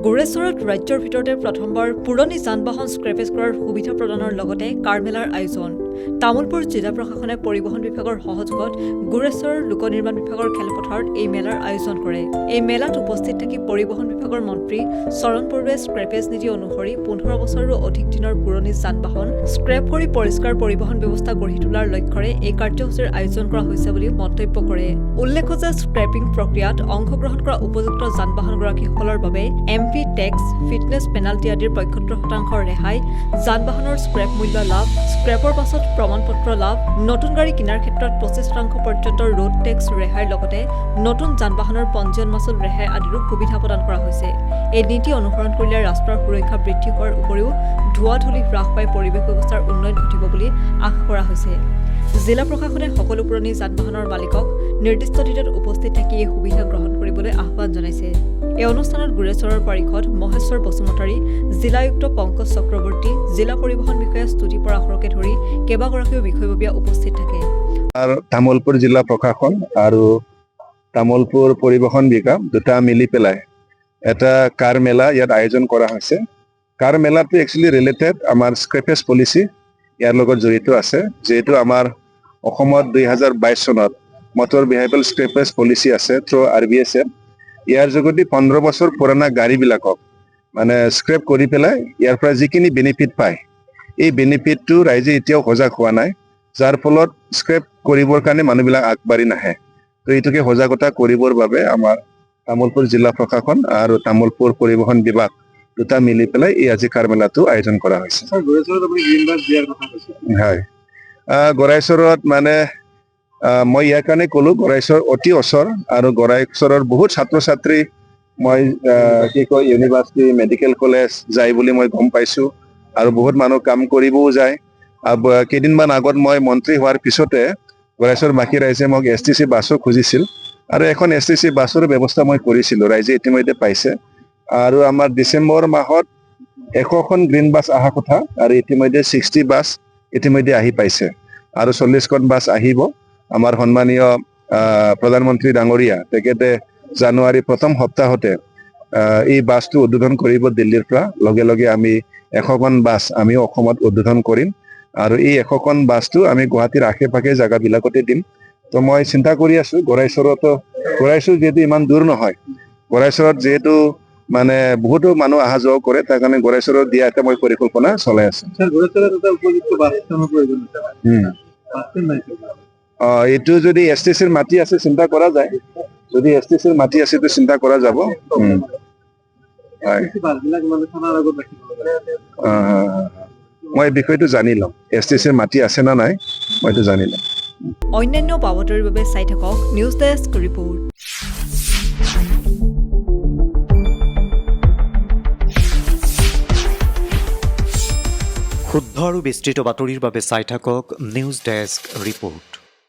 গোৰেশ্বৰত ৰাজ্যৰ ভিতৰতে প্ৰথমবাৰ পুৰণি যান-বাহন স্ক্ৰেপেজ কৰাৰ সুবিধা প্ৰদানৰ লগতে কাৰমেলাৰ আয়োজন। তামুলপুৰ জিলা প্ৰশাসনে পৰিবহণ বিভাগৰ সহযোগত গোৰেশ্বৰৰ লোক নিৰ্মাণ বিভাগৰ খেলপথাৰত এই মেলাৰ আয়োজন কৰে। এই মেলাত উপস্থিত থাকি পৰিবহণ বিভাগৰ মন্ত্ৰী চৰণ বৰুৱাই স্ক্ৰেপেজ নীতি অনুসৰি 15 বছৰৰো অধিক দিনৰ পুৰণি যান-বাহন স্ক্ৰেপ কৰি পৰিষ্কাৰ পৰিবহণ ব্যৱস্থা গঢ়ি তোলাৰ লক্ষ্যৰে এই কাৰ্যসূচীৰ আয়োজন কৰা হৈছে বুলি মন্তব্য কৰে। উল্লেখ্য যে স্ক্ৰেপিং প্ৰক্ৰিয়াত অংশগ্ৰহণ কৰা উপযুক্ত যান-বাহনগৰাকীসকলৰ বাবে এমপি টেক্স, ফিটনেছ পেনাল্টি আদিৰ 75% ৰেহাই, যান-বাহনৰ স্ক্ৰেপ মূল্য লাভ, স্ক্ৰেপৰ পাছত প্ৰমাণপত্ৰ লাভ, নতুন গাড়ী কিনাৰ ক্ষেত্ৰত 25% পৰ্যন্ত ৰোড টেক্স ৰেহাইৰ লগতে নতুন যান-বাহনৰ পঞ্জীয়ন মাচুল ৰেহাই আদিৰো সুবিধা প্ৰদান কৰা হৈছে। এই নীতি অনুসৰণ কৰিলে ৰাষ্ট্ৰৰ সুৰক্ষা বৃদ্ধি হোৱাৰ উপৰিও ধোঁৱা-ধূলি হ্ৰাস পাই পৰিৱেশ ব্যৱস্থাৰ উন্নয়ন ঘটিব বুলি আশা কৰা হৈছে। জিলা প্ৰশাসনে সকলো পুৰণি যান-বাহনৰ মালিকক নিৰ্দিষ্ট দিনত উপস্থিত থাকি এই সুবিধা গ্ৰহণ কৰিবলৈ আহ্বান জনাইছে। এই অনুষ্ঠানত গোৰেশ্বৰৰ পাৰিষদ মহেশ্বৰ বসুমতাৰী, জিলা আয়ুক্ত পংকজ চক্ৰৱৰ্তী, জিলা পৰিবহণ বিষয়া স্তুতি পৰাশৰকে ধৰি কেইবাগৰাকীও বিষয়ববীয়া উপস্থিত থাকে। তামুলপুৰ জিলা প্ৰশাসন আৰু তামুলপুৰ পৰিবহণ বিভাগ দুটা মিলি পেলাই এটা কাৰ মেলা ইয়াত আয়োজন কৰা হৈছে। কাৰ মেলাটো একচুৱেলি ৰিলেটেড আমাৰ স্ক্ৰেপেজ পলিচি ইয়াৰ লগত জড়িত আছে। যিহেতু আমাৰ অসমত 2022 চনত মটৰ ভেহিকল স্ক্ৰেপেজ পলিচি আছে থ্ৰু RBSF। ইয়াৰ যোগেদি 15 বছৰ পুৰণা গাড়ীবিলাকক মানে স্ক্ৰেপ কৰি পেলাই ইয়াৰ পৰা যিখিনি বেনিফিট পায়, এই বেনিফিটটো ৰাইজে এতিয়াও সজাগ হোৱা নাই, যাৰ ফলত স্ক্ৰেপ কৰিবৰ কাৰণে মানুহবিলাক আগবাঢ়ি নাহে। তো এইটোকে সজাগতা কৰিবৰ বাবে আমাৰ তামুলপুৰ জিলা প্ৰশাসন আৰু তামুলপুৰ পৰিবহণ বিভাগ দুটা মিলি পেলাই এই আজি কাৰ মেলাটো আয়োজন কৰা হৈছে। হয়, গোৰেশ্বৰত মানে মই ইয়াৰ কাৰণে ক'লো, গোৰেশ্বৰ অতি ওচৰ আৰু গোৰেশ্বৰৰ বহুত ছাত্ৰ ছাত্ৰী মই ইউনিভাৰ্চিটি, মেডিকেল কলেজ যায় বুলি মই গম পাইছোঁ আৰু বহুত মানুহ কাম কৰিবও যায়। কেইদিনমান আগত মই মন্ত্ৰী হোৱাৰ পিছতে গোৰেশ্বৰবাসী ৰাইজে মোক STC বাছো খুজিছিল আৰু এখন STC বাছৰ ব্যৱস্থা মই কৰিছিলোঁ, ৰাইজে ইতিমধ্যে পাইছে। আৰু আমাৰ ডিচেম্বৰ মাহত 100খন গ্ৰীণ বাছ অহা কথা আৰু ইতিমধ্যে 60 বাছ ইতিমধ্যে আহি পাইছে আৰু 40খন বাছ আহিব। আমাৰ সন্মানীয় প্ৰধানমন্ত্ৰী ডাঙৰীয়া তেখেতে জানুৱাৰী প্ৰথম সপ্তাহতে এই বাছটো উদ্বোধন কৰিব দিল্লীৰ পৰা। লগে লগে আমি 100খন বাছ আমিও অসমত উদ্বোধন কৰিম আৰু এই 100খন বাছটো আমি গুৱাহাটীৰ আশে-পাশে জেগাবিলাকতে দিম। তো মই চিন্তা কৰি আছোঁ, গোৰেশ্বৰ যিহেতু ইমান দূৰ নহয়, গোৰেশ্বৰত যিহেতু মানে বহুতো মানুহ অহা যোৱা কৰে, তাৰ কাৰণে গোৰেশ্বৰত দিয়া এটা মই পৰিকল্পনা চলাই আছোঁ। এইটো যদি STCৰ মাটি আছে চিন্তা কৰা যায়, যদি STCৰ মাটি আছে তো চিন্তা কৰা যাব। মই এই বিষয়টো জানি লম, STCৰ মাটি আছে না নাই মই এইটো জানি লম। অন্যান্য বাতৰিৰ বাবে চাই থাকক নিউজ ডেস্ক ৰিপৰ্ট। শুদ্ধ আৰু বিস্তৃত বাতৰিৰ বাবে চাই থাকক নিউজ ডেস্ক ৰিপৰ্ট।